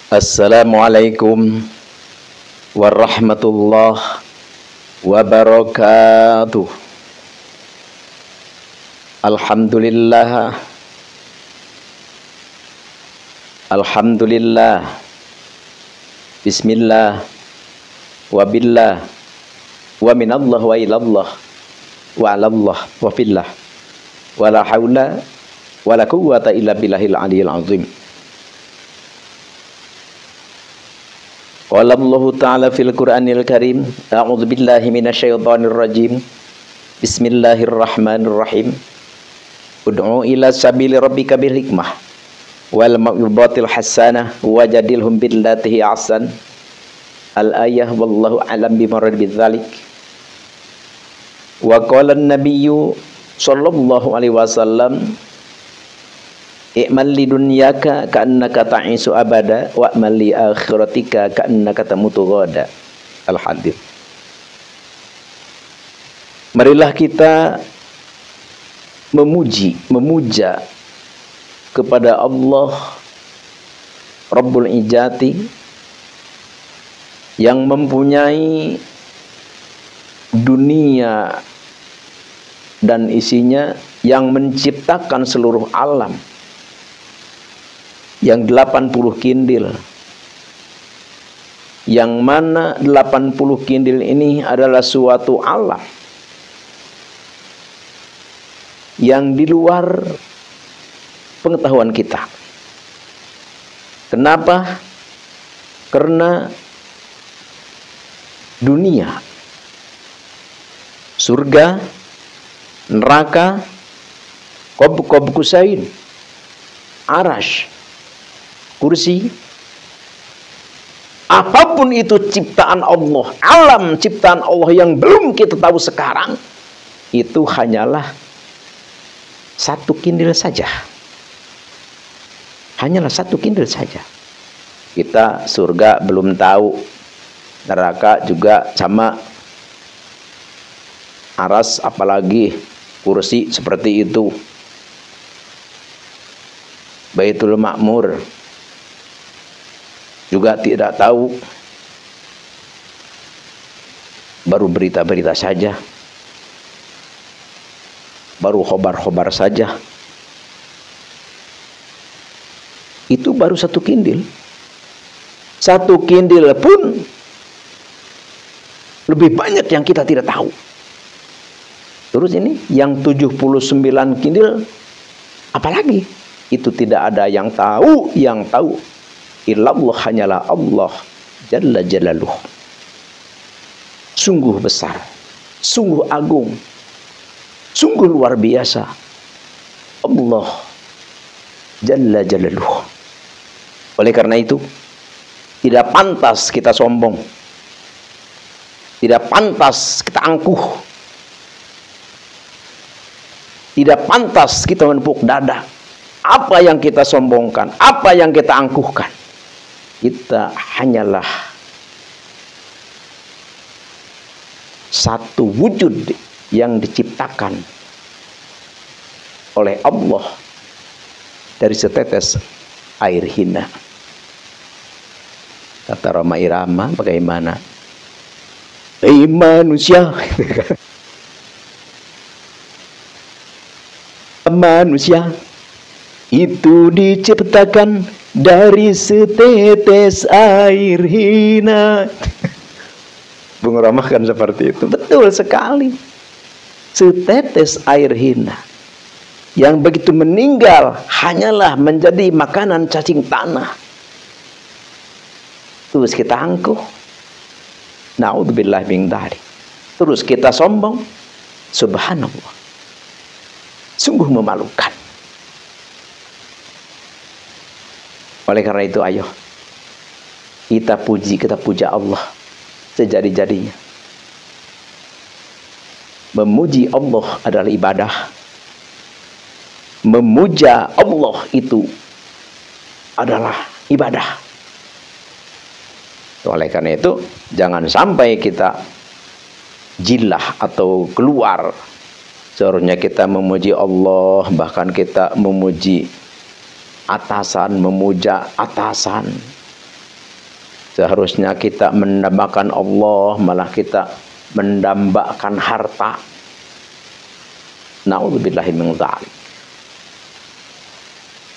Assalamualaikum warahmatullahi wabarakatuh. Alhamdulillah. Alhamdulillah. Bismillah. Wabillah. Wa minallah wa ilallah. Wa alallah wa fillah. Wa la hawla wa la quwwata illa billahil aliyil azim. Qala Allah Ta'ala fil Qur'anil Karim, a'udzu billahi minasyaitonir rajim. Bismillahirrahmanirrahim. Ud'u ila sabili rabbika bil hikmah wal mau'izatil hasanah wajadilhum billati hi ahsan. Al-ayah wallahu a'lam bimurad bidzalik. Wa qala an-nabiyyu sallallahu alaihi wasallam, i'mal li dunyaka ka'annaka ta'isu abada wa amal li akhiratika ka'annaka tamutu ghada. Al-hadits. Marilah kita memuja kepada Allah Rabbul Ijati yang mempunyai dunia dan isinya, yang menciptakan seluruh alam, yang 80 kindil, yang mana 80 kindil ini adalah suatu alam yang di luar pengetahuan kita. Kenapa? Karena dunia, surga, neraka, qab kusain, arash, kursi, apapun itu ciptaan Allah, alam ciptaan Allah yang belum kita tahu sekarang, itu hanyalah satu kindil saja. Hanyalah satu kindil saja. Kita surga belum tahu, neraka juga sama, aras apalagi kursi seperti itu, Baitul Ma'mur juga tidak tahu, baru berita-berita saja, baru khobar-khobar saja. Itu baru satu kindil. Satu kindil pun lebih banyak yang kita tidak tahu. Terus ini yang 79 kindil apalagi? Itu tidak ada yang tahu. Yang tahu illallah, hanyalah Allah Jalla Jalaluh. Sungguh besar, sungguh agung, sungguh luar biasa Allah Jalla Jalaluh. Oleh karena itu, tidak pantas kita sombong, tidak pantas kita angkuh, tidak pantas kita menepuk dada. Apa yang kita sombongkan, apa yang kita angkuhkan, kita hanyalah satu wujud yang diciptakan oleh Allah dari setetes air hina. Kata Roma Irama, bagaimana? Hei manusia, manusia itu diciptakan dari setetes air hina. Bung Rama kan seperti itu. Betul sekali. Setetes air hina yang begitu meninggal hanyalah menjadi makanan cacing tanah. Terus kita angkuh, naudzubillah min dzalik. Terus kita sombong, subhanallah. Sungguh memalukan. Oleh karena itu, ayo kita puja Allah sejadi-jadinya. Memuji Allah adalah ibadah. Memuja Allah itu adalah ibadah. Oleh karena itu, jangan sampai kita jilah atau keluar. Seharusnya kita memuji Allah, bahkan kita memuji atasan, memuja atasan. Seharusnya kita mendambakan Allah, malah kita mendambakan harta. Na'udzubillahi min dzalik.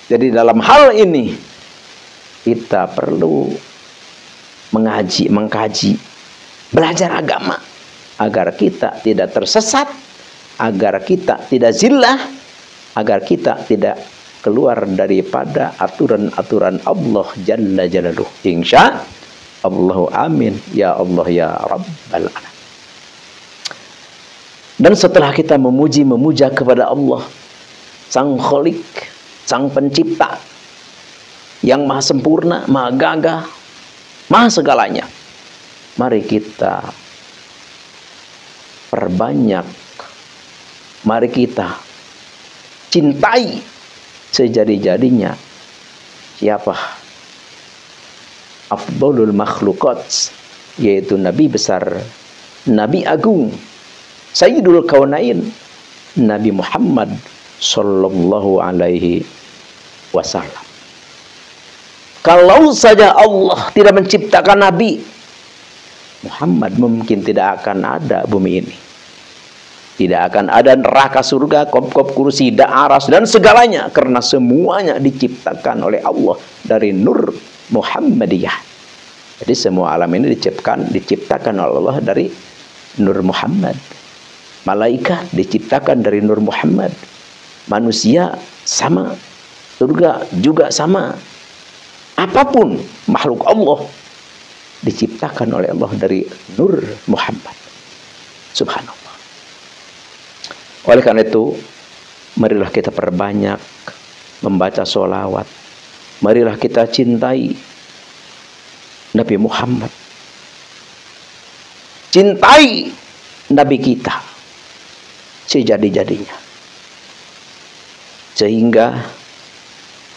Jadi dalam hal ini kita perlu mengkaji, belajar agama agar kita tidak tersesat, agar kita tidak zillah, agar kita tidak keluar daripada aturan-aturan Allah Jalla Jalaluh. Insya Allahu amin ya Allah ya Rabbal alamin. Dan setelah kita memuja kepada Allah, Sang Khalik, Sang Pencipta, yang maha sempurna, maha gagah, maha segalanya, mari kita perbanyak, mari kita cintai sejadi-jadinya siapa? Afdalul makhluqat, yaitu Nabi besar, Nabi agung, Sayyidul Kaunain, Nabi Muhammad sallallahu alaihi wasallam. Kalau saja Allah tidak menciptakan Nabi Muhammad, mungkin tidak akan ada bumi ini. Tidak akan ada neraka, surga, kop-kop, kursi, da'aras, dan segalanya. Karena semuanya diciptakan oleh Allah dari nur Muhammadiyah. Jadi semua alam ini diciptakan oleh Allah dari nur Muhammad. Malaikat diciptakan dari nur Muhammad. Manusia sama. Surga juga sama. Apapun makhluk Allah diciptakan oleh Allah dari nur Muhammad. Subhanallah. Oleh karena itu, marilah kita perbanyak membaca sholawat. Marilah kita cintai Nabi Muhammad. Cintai Nabi kita sejadi-jadinya. Sehingga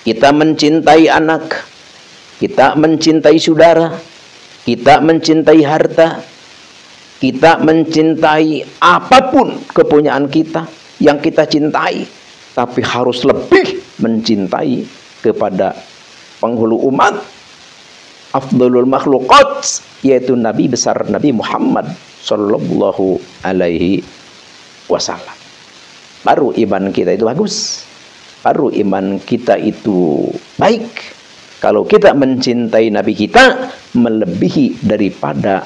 kita mencintai anak, kita mencintai saudara, kita mencintai harta, kita mencintai apapun kepunyaan kita yang kita cintai, tapi harus lebih mencintai kepada penghulu umat, afdalul makhluqat, yaitu Nabi besar Nabi Muhammad sallallahu alaihi wasallam. Baru iman kita itu bagus, baru iman kita itu baik. Kalau kita mencintai Nabi kita melebihi daripada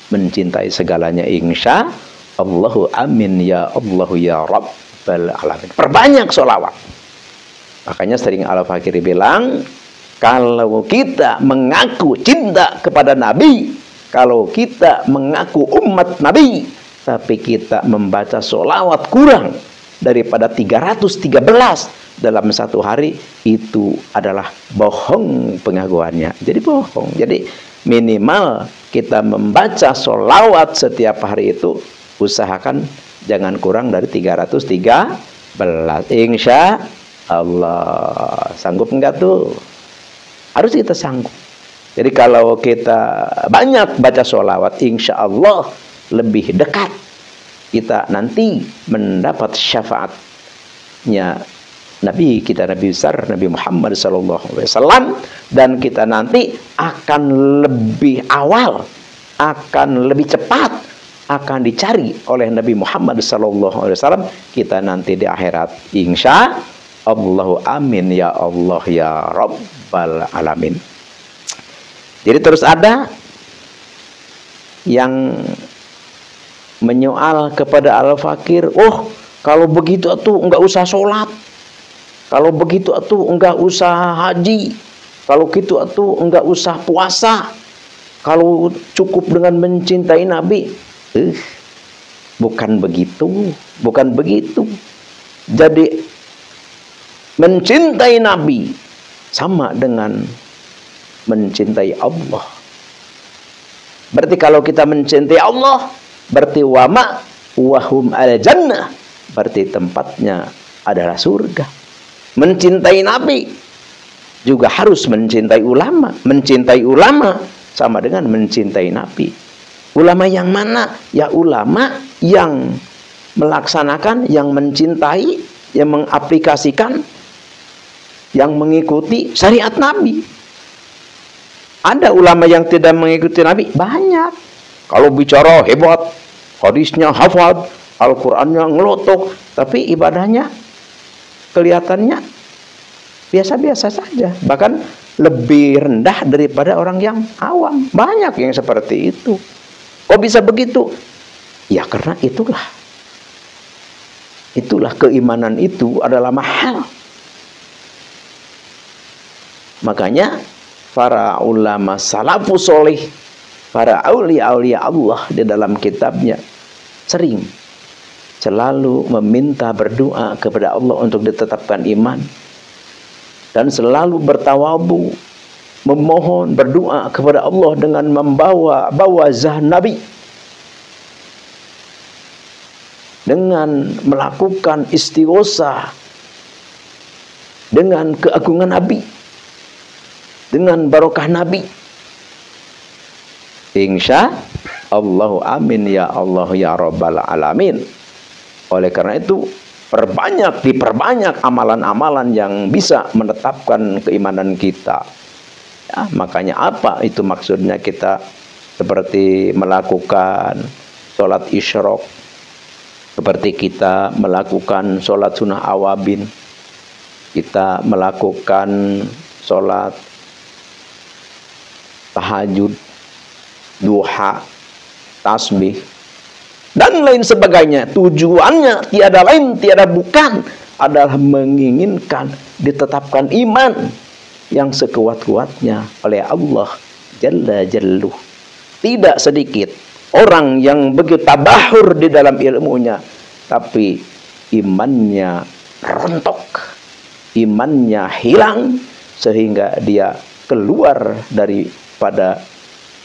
mencintai segalanya, insya Allahu amin ya Allahu ya Rabbal alamin. Perbanyak sholawat. Makanya sering Al-Fakir bilang, kalau kita mengaku cinta kepada Nabi, kalau kita mengaku umat Nabi, tapi kita membaca sholawat kurang daripada 313 dalam satu hari, itu adalah bohong pengakuannya. Jadi bohong. Jadi minimal kita membaca sholawat setiap hari itu, usahakan jangan kurang dari 313. Insya Allah. Sanggup enggak tuh? Harus kita sanggup. Jadi kalau kita banyak baca sholawat, insya Allah lebih dekat kita nanti mendapat syafaatnya Nabi kita, Nabi besar Nabi Muhammad SAW, dan kita nanti akan lebih awal, akan lebih cepat, akan dicari oleh Nabi Muhammad SAW kita nanti di akhirat. Insya Allahu amin ya Allah ya Rabbal alamin. Jadi terus ada yang menyoal kepada Al-Fakir, oh kalau begitu atuh enggak usah sholat, kalau begitu atuh enggak usah haji, kalau gitu atuh enggak usah puasa, kalau cukup dengan mencintai Nabi. Bukan begitu, bukan begitu. Jadi mencintai Nabi sama dengan mencintai Allah. Berarti kalau kita mencintai Allah, berarti wama wahum al jannah, berarti tempatnya adalah surga. Mencintai Nabi juga harus mencintai ulama. Mencintai ulama sama dengan mencintai Nabi. Ulama yang mana? Ya ulama yang melaksanakan, yang mencintai, yang mengaplikasikan, yang mengikuti syariat Nabi. Ada ulama yang tidak mengikuti Nabi? Banyak. Kalau bicara hebat, hadisnya hafal, Al-Qur'annya ngelotok, tapi ibadahnya kelihatannya biasa-biasa saja. Bahkan lebih rendah daripada orang yang awam. Banyak yang seperti itu. Kok bisa begitu? Ya karena itulah keimanan itu adalah mahal. Makanya para ulama salafus soleh, para aulia-aulia Allah di dalam kitabnya selalu meminta berdoa kepada Allah untuk ditetapkan iman, dan selalu bertawadhu, memohon berdoa kepada Allah dengan membawa zah Nabi, dengan melakukan istighosah dengan keagungan Nabi, dengan barokah Nabi. Insya Allah, amin ya Allah ya Rabbal alamin. Oleh karena itu diperbanyak amalan-amalan yang bisa menetapkan keimanan kita. Ya, makanya apa itu maksudnya kita seperti melakukan sholat isyraq, seperti kita melakukan sholat sunnah awabin, kita melakukan sholat tahajud, duha, tasbih, dan lain sebagainya. Tujuannya tiada lain, tiada bukan adalah menginginkan ditetapkan iman yang sekuat-kuatnya oleh Allah Jalla Jalluh. Tidak sedikit orang yang begitu tabahur di dalam ilmunya, tapi imannya rontok, imannya hilang, sehingga dia keluar daripada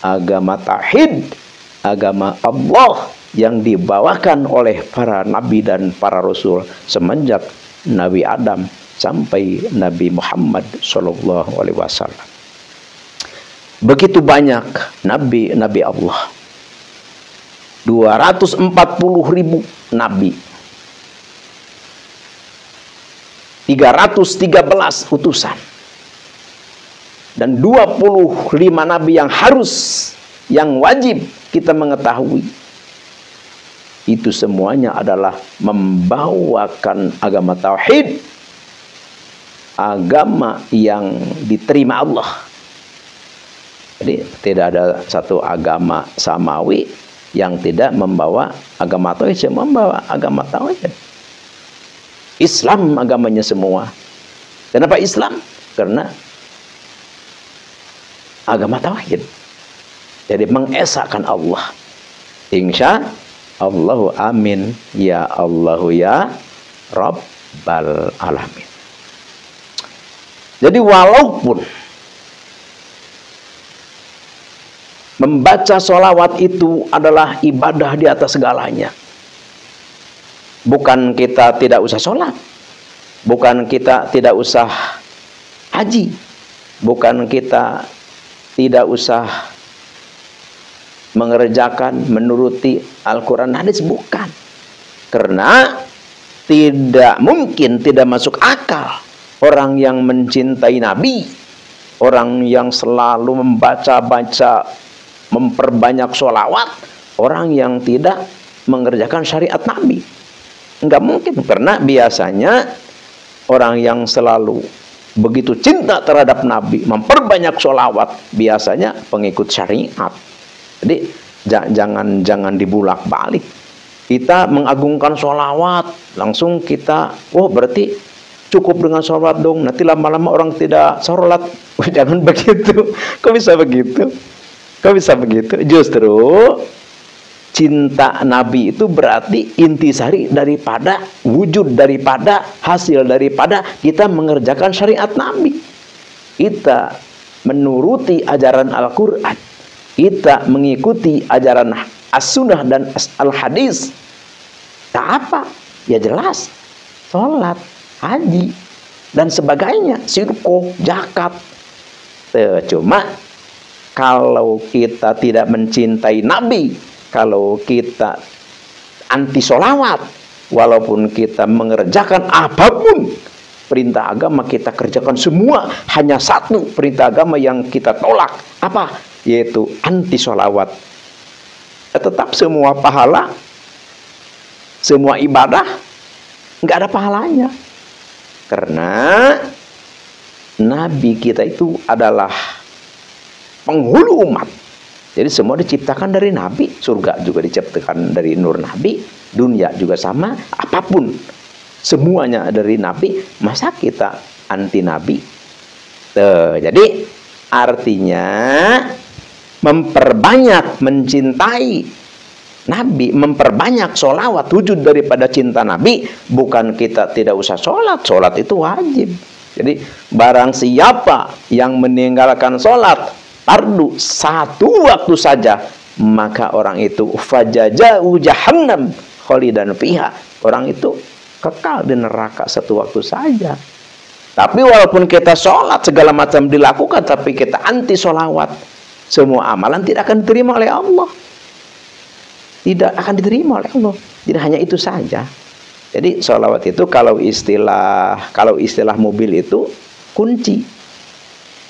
agama tauhid, agama Allah yang dibawakan oleh para nabi dan para rasul semenjak Nabi Adam sampai Nabi Muhammad SAW. Begitu banyak nabi-nabi Allah, 240.000 nabi, 313 utusan, dan 25 nabi yang wajib kita mengetahui. Itu semuanya adalah membawakan agama tauhid, agama yang diterima Allah. Jadi tidak ada satu agama samawi yang tidak membawa agama tauhid, membawa agama tauhid. Islam agamanya semua. Kenapa Islam? Karena agama tauhid. Jadi mengesahkan Allah. Insya Allahu amin ya Allahu ya Rabbal alamin. Jadi walaupun membaca sholawat itu adalah ibadah di atas segalanya, bukan kita tidak usah sholat, bukan kita tidak usah haji, bukan kita tidak usah mengerjakan, menuruti Al-Quran hadis, bukan. Karena tidak mungkin, tidak masuk akal orang yang mencintai Nabi, orang yang selalu membaca-baca, memperbanyak sholawat, orang yang tidak mengerjakan syariat Nabi. Enggak mungkin, karena biasanya orang yang selalu begitu cinta terhadap Nabi, memperbanyak sholawat, biasanya pengikut syariat. Jadi jangan dibulak-balik. Kita mengagungkan sholawat, langsung kita, oh berarti cukup dengan sholawat dong, nanti lama-lama orang tidak sholat. Jangan begitu. Kok bisa begitu? Kok bisa begitu? Justru cinta Nabi itu berarti intisari daripada, wujud daripada, hasil daripada kita mengerjakan syariat Nabi. Kita menuruti ajaran Al-Quran, kita mengikuti ajaran as-sunnah dan al-hadis. Nah, apa? Ya jelas, sholat, haji, dan sebagainya, sirko, zakat. Cuma kalau kita tidak mencintai Nabi, kalau kita anti sholawat, walaupun kita mengerjakan apapun perintah agama kita kerjakan semua, hanya satu perintah agama yang kita tolak. Apa? Yaitu anti sholawat. Tetap semua pahala, semua ibadah nggak ada pahalanya. Karena Nabi kita itu adalah penghulu umat. Jadi semua diciptakan dari Nabi. Surga juga diciptakan dari nur Nabi. Dunia juga sama. Apapun semuanya dari Nabi. Masa kita anti Nabi? Jadi artinya memperbanyak mencintai Nabi, memperbanyak sholawat, wujud daripada cinta Nabi. Bukan kita tidak usah sholat. Sholat itu wajib. Jadi barang siapa yang meninggalkan sholat fardu satu waktu saja, maka orang itu fajaja'u jahannam khalidan fiha. Orang itu kekal di neraka satu waktu saja. Tapi walaupun kita sholat segala macam dilakukan, tapi kita anti sholawat, semua amalan tidak akan diterima oleh Allah. Tidak akan diterima oleh Allah. Jadi hanya itu saja. Jadi sholawat itu kalau istilah mobil itu kunci.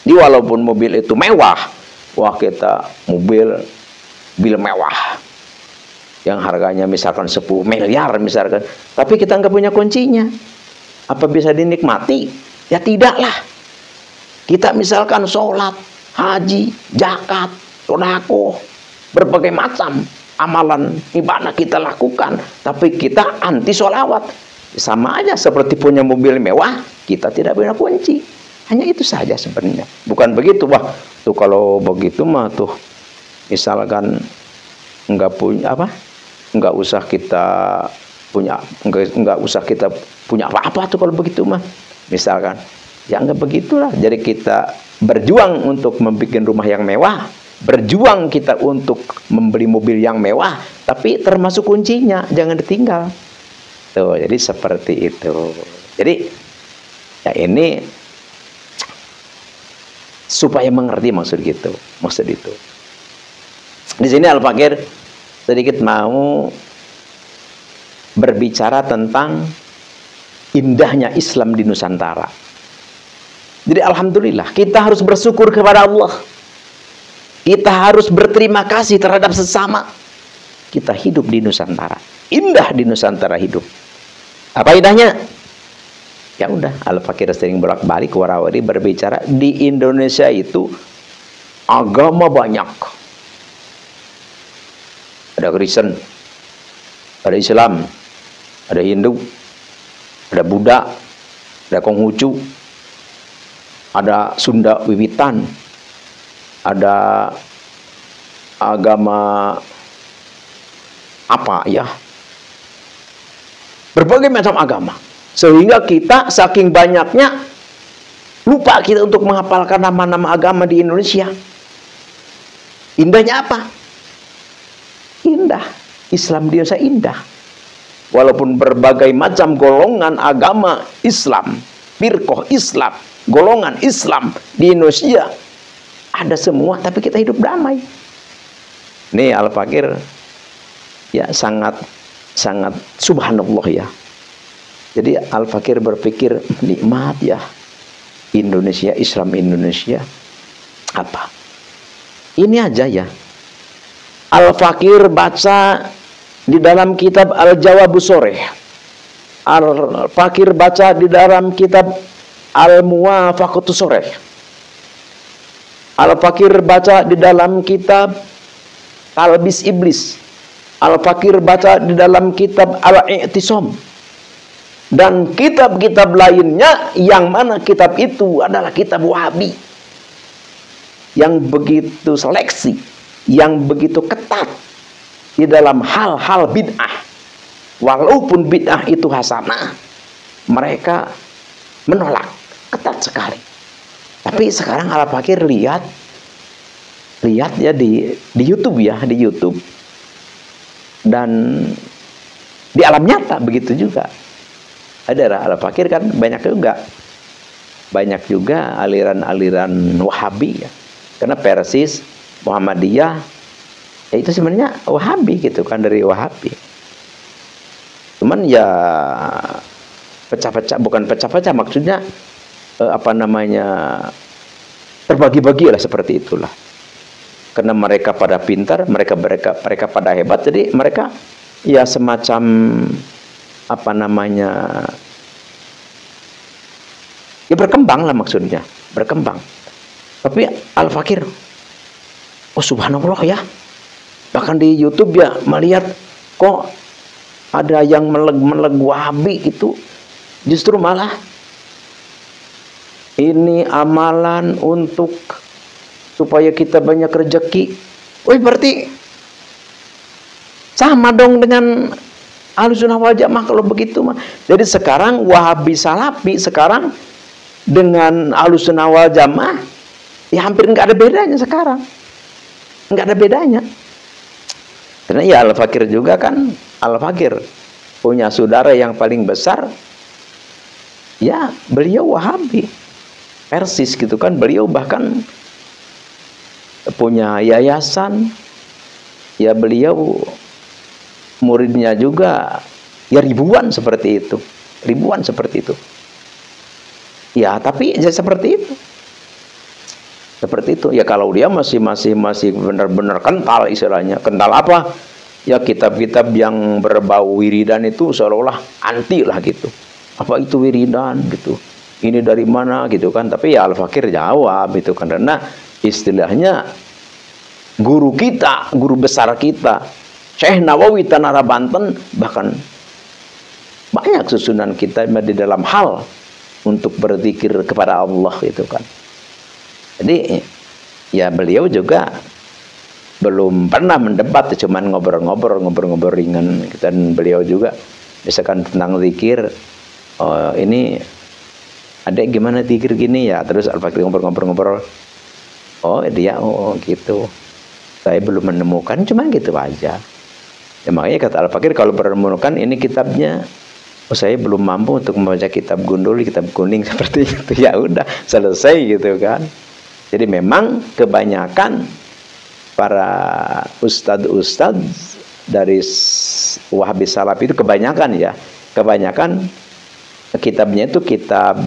Jadi walaupun mobil itu mewah, wah kita mobil mewah yang harganya misalkan 10 miliar misalkan, tapi kita nggak punya kuncinya, apa bisa dinikmati? Ya tidaklah. Kita misalkan sholat, haji, zakat, sedekah, berbagai macam amalan ibadah kita lakukan, tapi kita anti sholawat, sama aja seperti punya mobil mewah, kita tidak punya kunci. Hanya itu saja sebenarnya. Bukan begitu, wah tuh kalau begitu mah tuh misalkan nggak punya apa, nggak usah kita punya apa-apa tuh kalau begitu mah. Misalkan ya nggak begitulah. Jadi kita berjuang untuk membuat rumah yang mewah, berjuang kita untuk membeli mobil yang mewah, tapi termasuk kuncinya jangan ditinggal. Tuh, jadi seperti itu. Jadi ya ini supaya mengerti maksud itu. Di sini Al-Fakir sedikit mau berbicara tentang indahnya Islam di Nusantara. Jadi alhamdulillah kita harus bersyukur kepada Allah. Kita harus berterima kasih terhadap sesama. Kita hidup di Nusantara. Indah di Nusantara hidup. Apa indahnya? Ya udah, Al-Fakir sering bolak-balik warawiri berbicara di Indonesia itu agama banyak. Ada Kristen, ada Islam, ada Hindu, ada Buddha, ada Konghucu, ada Sunda Wiwitan, ada agama apa ya, berbagai macam agama, sehingga kita saking banyaknya lupa kita untuk menghafalkan nama-nama agama di Indonesia. Indahnya apa? Indah. Islam di Indonesia indah. Walaupun berbagai macam golongan agama Islam, firqah Islam, golongan Islam di Indonesia ada semua, tapi kita hidup damai. Nih Al-Fakir ya sangat subhanallah ya. Jadi Al-Fakir berpikir nikmat ya Indonesia, Islam Indonesia. Apa? Ini aja ya. Al-Fakir baca di dalam kitab Al-Jawabus Shorih. Al-Fakir baca di dalam kitab Al-Muwafaqatus Shorih. Al-Fakir baca di dalam kitab Talbis Iblis. Al-Fakir baca di dalam kitab Al-I'tisam. Dan kitab-kitab lainnya, yang mana kitab itu adalah kitab Wahabi. Yang begitu seleksi, yang begitu ketat di dalam hal-hal bid'ah. Walaupun bid'ah itu hasanah, mereka menolak ketat sekali. Tapi sekarang Al-Fakir lihat ya di YouTube ya, di YouTube. Dan di alam nyata begitu juga. Ada Al-Fakir kan banyak juga aliran-aliran Wahabi ya. Karena Persis, Muhammadiyah ya itu sebenarnya Wahabi gitu kan, dari Wahabi. Cuman ya pecah-pecah, bukan pecah-pecah, maksudnya apa namanya, terbagi-bagi lah, seperti itulah. Karena mereka pada pintar, mereka pada hebat, jadi mereka ya semacam apa namanya, ya berkembang lah, maksudnya berkembang. Tapi Al-Fakir, oh subhanallah ya, bahkan di YouTube ya melihat kok ada yang meleg-meleg Wahabi itu, justru malah ini amalan untuk supaya kita banyak rezeki. Wih, berarti sama dong dengan Ahlussunnah wal Jamaah kalau begitu mah. Jadi sekarang Wahabi Salafi sekarang dengan Ahlussunnah wal Jamaah ya hampir nggak ada bedanya sekarang. Nggak ada bedanya. Karena ya Al-Fakir juga kan, Al-Fakir punya saudara yang paling besar, ya beliau Wahabi Persis gitu kan. Beliau bahkan punya yayasan, ya beliau muridnya juga ya ribuan seperti itu, ribuan seperti itu. Ya tapi ya seperti itu. Seperti itu. Ya kalau dia masih benar-benar kental, istilahnya. Kental apa? Ya kitab-kitab yang berbau wiridan itu seolah-olah anti lah gitu. Apa itu wiridan gitu? Ini dari mana gitu kan? Tapi ya Al-Fakir jawab itu kan, karena istilahnya guru kita, guru besar kita, Syekh Nawawi Tanara Banten, bahkan banyak susunan kita di dalam hal untuk berzikir kepada Allah itu kan. Jadi ya beliau juga belum pernah mendebat, cuman ngobrol-ngobrol ringan. Dan beliau juga misalkan tentang zikir, oh, ini adek gimana zikir gini ya, terus Al-Fakir ngobrol-ngobrol. Oh dia, oh gitu, saya belum menemukan, cuman gitu aja. Ya makanya kata Al-Fakir kalau menemukan ini kitabnya, oh saya belum mampu untuk membaca kitab Gundul, kitab kuning seperti itu, ya udah selesai gitu kan. Jadi memang kebanyakan para ustadz dari Wahabi Salafi itu kebanyakan kitabnya itu kitab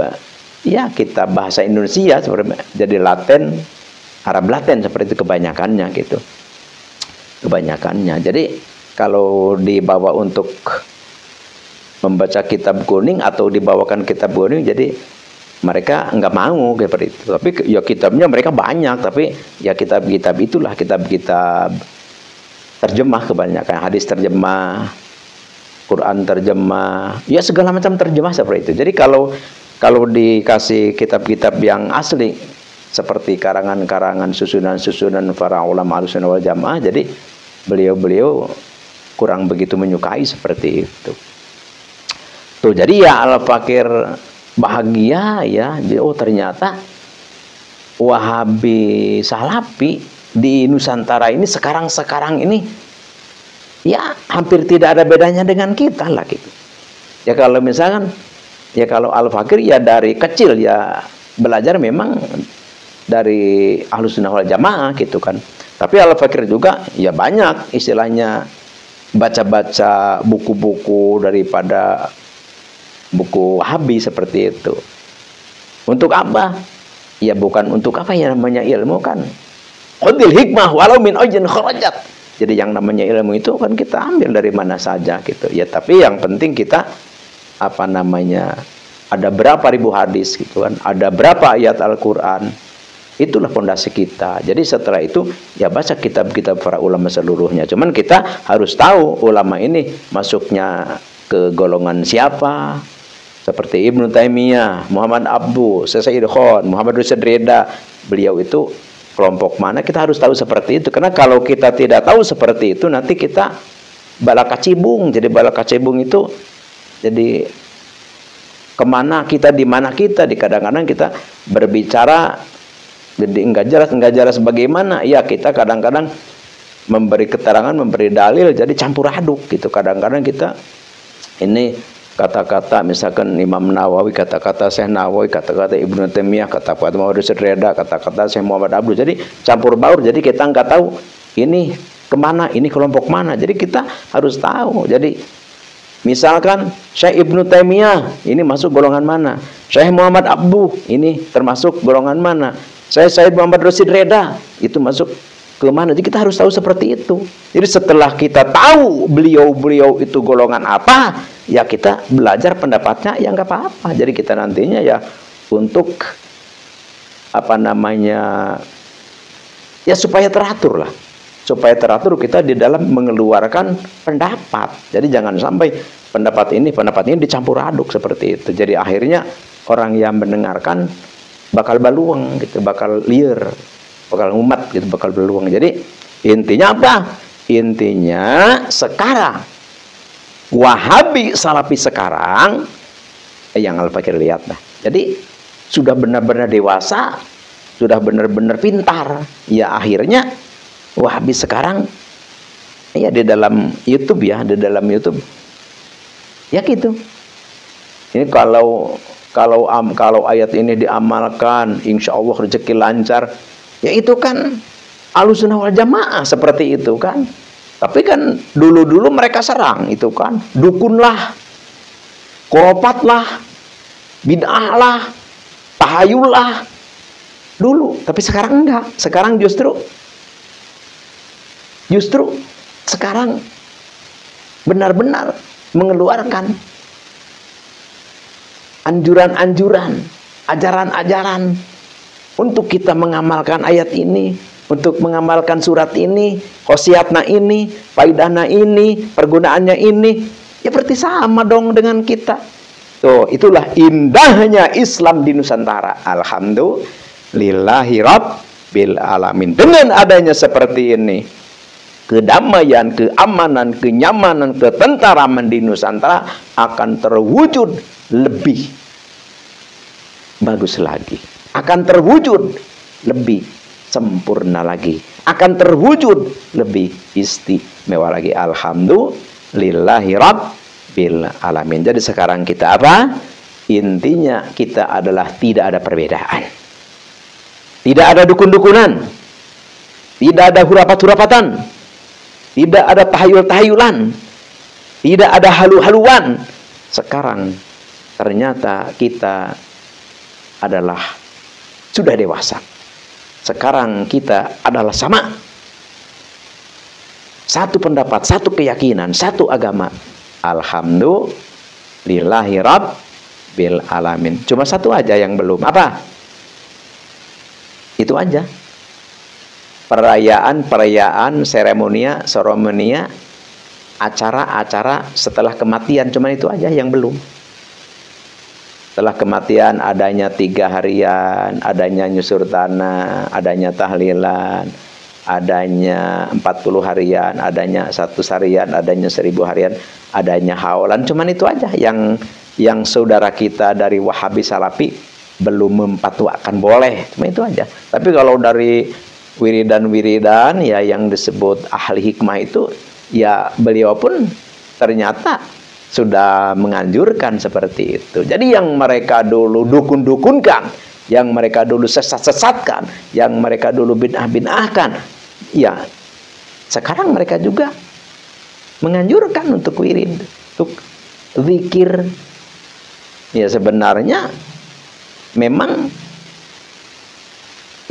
bahasa Indonesia, jadi Latin, Arab Latin seperti itu kebanyakannya gitu. Kebanyakannya. Jadi kalau dibawa untuk membaca kitab kuning atau dibawakan kitab kuning, jadi mereka nggak mau seperti itu. Tapi ya kitabnya mereka banyak, tapi ya kitab-kitab itulah, kitab-kitab terjemah kebanyakan, hadis terjemah, Quran terjemah, ya segala macam terjemah seperti itu. Jadi kalau dikasih kitab-kitab yang asli seperti karangan-karangan, susunan-susunan para ulama Ahlussunnah wal Jamaah, jadi beliau kurang begitu menyukai seperti itu. Tuh, jadi ya Al-Fakir bahagia ya, oh ternyata Wahabi Salafi di Nusantara ini sekarang ini ya hampir tidak ada bedanya dengan kita lah gitu. Ya kalau misalkan, ya kalau Al-Fakir ya dari kecil ya belajar memang dari Ahlussunnah wal Jamaah gitu kan. Tapi Al-Fakir juga ya banyak istilahnya baca-baca buku-buku daripada buku Wahabi seperti itu. Untuk apa? Ya bukan untuk apa ya namanya ilmu kan. Khudil hikmah walau min ujin kharajat. Jadi yang namanya ilmu itu kan kita ambil dari mana saja gitu. Ya tapi yang penting kita apa namanya, ada berapa ribu hadis gitu kan, ada berapa ayat Al-Qur'an. Itulah fondasi kita. Jadi setelah itu ya baca kitab-kitab para ulama seluruhnya. Cuman kita harus tahu ulama ini masuknya ke golongan siapa. Seperti Ibnu Taimiyah, Muhammad Abdu, Sayyid Khan, Muhammad Rusyad Reda, beliau itu kelompok mana, kita harus tahu seperti itu. Karena kalau kita tidak tahu seperti itu, nanti kita balakacibung. Jadi balakacibung itu jadi kemana kita, di mana kita, di kadang-kadang kita berbicara jadi enggak jelas bagaimana. Ya kita kadang-kadang memberi keterangan, memberi dalil, jadi campur aduk gitu. Kadang-kadang kita ini kata-kata misalkan Imam Nawawi, kata-kata Syekh Nawawi, kata-kata Ibnu Taimiyah, kata-kata Muhammad Rusyad Reda, kata-kata Syekh Muhammad Abdul, jadi campur baur. Jadi kita nggak tahu ini kemana, ini kelompok mana. Jadi kita harus tahu. Jadi Misalkan Syekh Ibnu Taimiyah, ini masuk golongan mana? Syekh Muhammad Abduh, ini termasuk golongan mana? Syekh Muhammad Rasid Reda, itu masuk ke mana? Jadi kita harus tahu seperti itu. Jadi setelah kita tahu beliau-beliau itu golongan apa, ya kita belajar pendapatnya, ya nggak apa-apa. Jadi kita nantinya ya untuk apa namanya, ya supaya teratur lah. Supaya teratur kita di dalam mengeluarkan pendapat. Jadi jangan sampai pendapat ini dicampur aduk seperti itu. Jadi akhirnya orang yang mendengarkan bakal baluang gitu, bakal liar, bakal ngumat gitu, bakal beluang. Jadi intinya apa? Intinya sekarang Wahabi Salafi sekarang yang Al-Fakir lihat lah. Jadi sudah benar-benar dewasa, sudah benar-benar pintar. Ya akhirnya Wahabi sekarang ya di dalam YouTube ya, di dalam YouTube ya gitu. Ini kalau ayat ini diamalkan, insya Allah rezeki lancar. Ya itu kan Ahlussunnah wal Jamaah seperti itu kan. Tapi kan dulu-dulu mereka serang itu kan, dukunlah, khurafat bid'ah lah, tahayul lah dulu. Tapi sekarang enggak. Sekarang justru sekarang benar-benar mengeluarkan anjuran-anjuran, ajaran-ajaran untuk kita mengamalkan ayat ini, untuk mengamalkan surat ini, khosiatna ini, faidahna ini, pergunaannya ini. Ya berarti sama dong dengan kita. Tuh, itulah indahnya Islam di Nusantara. Alhamdulillahi Rabbil Alamin. Dengan adanya seperti ini, kedamaian, keamanan, kenyamanan, ketentraman di Nusantara akan terwujud lebih bagus lagi, akan terwujud lebih sempurna lagi, akan terwujud lebih istimewa lagi. Alhamdulillahi Rabbil Alamin. Jadi sekarang kita apa? Intinya kita adalah tidak ada perbedaan, tidak ada dukun-dukunan, tidak ada hurapat-hurapatan, tidak ada tahayul-tahayulan, tidak ada halu-haluan. Sekarang ternyata kita adalah sudah dewasa. Sekarang kita adalah sama. Satu pendapat, satu keyakinan, satu agama. Alhamdulillahi Rabbil Alamin. Cuma satu aja yang belum. Apa? Itu aja. Perayaan, seremonia, acara-acara setelah kematian, cuma itu aja yang belum. Setelah kematian adanya 3 harian, adanya nyusur tanah, adanya tahlilan, adanya 40 harian, adanya 100 harian, adanya 1000 harian, adanya haulan, cuma itu aja yang saudara kita dari Wahabi Salafi belum memfatwakan boleh, cuma itu aja. Tapi kalau dari wiridan-wiridan ya yang disebut ahli hikmah itu, ya beliau pun ternyata sudah menganjurkan seperti itu. Jadi yang mereka dulu dukun-dukunkan, yang mereka dulu sesat-sesatkan, yang mereka dulu bid'ah-bid'ahkan, ya sekarang mereka juga menganjurkan untuk wirid, untuk zikir. Ya sebenarnya memang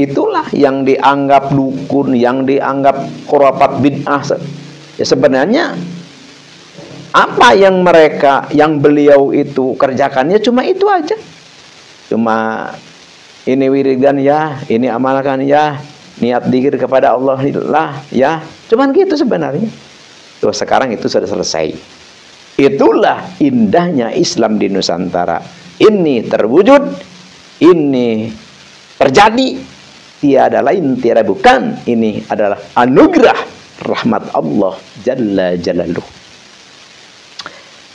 itulah yang dianggap dukun, yang dianggap khurafat bid'ah. Ya sebenarnya apa yang beliau itu kerjakannya cuma itu aja. Cuma ini wiridan ya, ini amalkan ya, niat dzikir kepada Allah lah ya. Cuman gitu sebenarnya. Tuh sekarang itu sudah selesai. Itulah indahnya Islam di Nusantara. Ini terwujud, ini terjadi. Tiada lain, tiada bukan. Ini adalah anugerah rahmat Allah Jalla Jalaluh.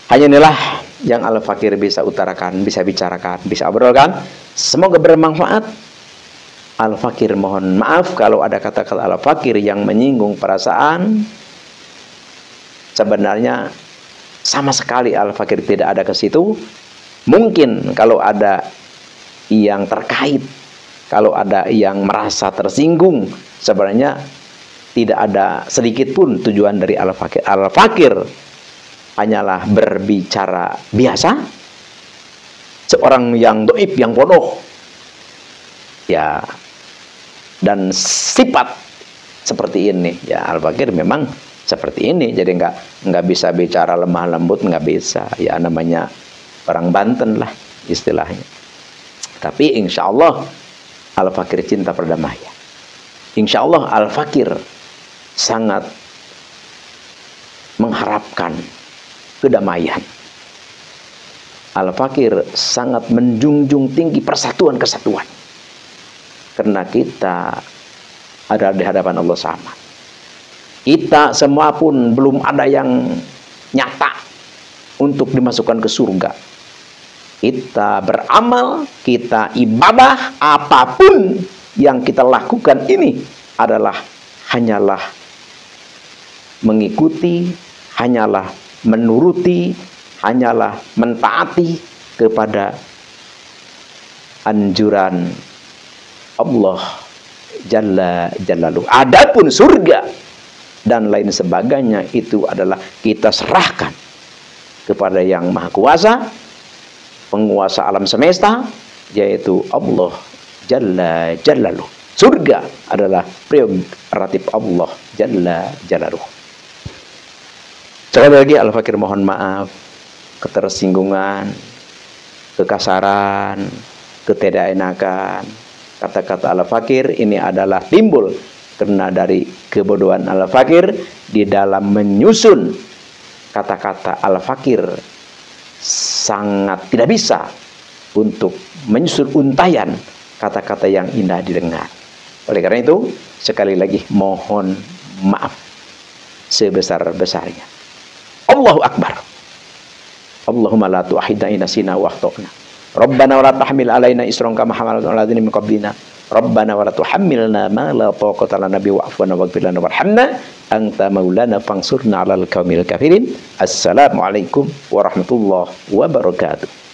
Hanya inilah yang Al-Fakir bisa utarakan, bisa bicarakan, bisa obrolkan. Semoga bermanfaat. Al-Fakir mohon maaf kalau ada kata-kata Al-Fakir yang menyinggung perasaan. Sebenarnya sama sekali Al-Fakir tidak ada ke situ. Mungkin kalau ada yang terkait, kalau ada yang merasa tersinggung, sebenarnya tidak ada sedikit pun tujuan dari Al-Fakir. Al-Fakir hanyalah berbicara biasa, seorang yang doib, yang bodoh, ya, dan sifat seperti ini, ya Al-Fakir memang seperti ini. Jadi nggak bisa bicara lemah lembut, nggak bisa, ya namanya orang Banten lah istilahnya. Tapi insya Allah Al-Fakir cinta perdamaian. Insya Allah Al-Fakir sangat mengharapkan kedamaian. Al-Fakir sangat menjunjung tinggi persatuan kesatuan. Karena kita ada di hadapan Allah sama. Kita semua pun belum ada yang nyata untuk dimasukkan ke surga. Kita beramal, kita ibadah, apapun yang kita lakukan ini adalah hanyalah mengikuti, hanyalah menuruti, hanyalah mentaati kepada anjuran Allah Jalla Jalaluhu. Adapun surga dan lain sebagainya itu adalah kita serahkan kepada yang Maha Kuasa, penguasa alam semesta, yaitu Allah Jalla Jalaluhu. Surga adalah prerogatif Allah Jalla Jalaluhu. Sekali lagi Al-Fakir mohon maaf ketersinggungan, kekasaran, ketidakenakan. Kata-kata Al-Fakir ini adalah timbul karena dari kebodohan Al-Fakir di dalam menyusun kata-kata. Al-Fakir sangat tidak bisa untuk menyusun untayan kata-kata yang indah didengar. Oleh karena itu, sekali lagi mohon maaf sebesar-besarnya. Allahu Akbar. Allahumma la tu'ahidna inasina wa akhtana. Rabbana wa la tahmil alaina isran kama hamalna 'ala alladziina min qablina. Rabbana wa la tuhammilna ma la taqata lana bihi wa'fu 'anna waghfir lana warhamna anta maulana fansurna 'alal qaumil kafirin. Assalamualaikum warahmatullahi wabarakatuh.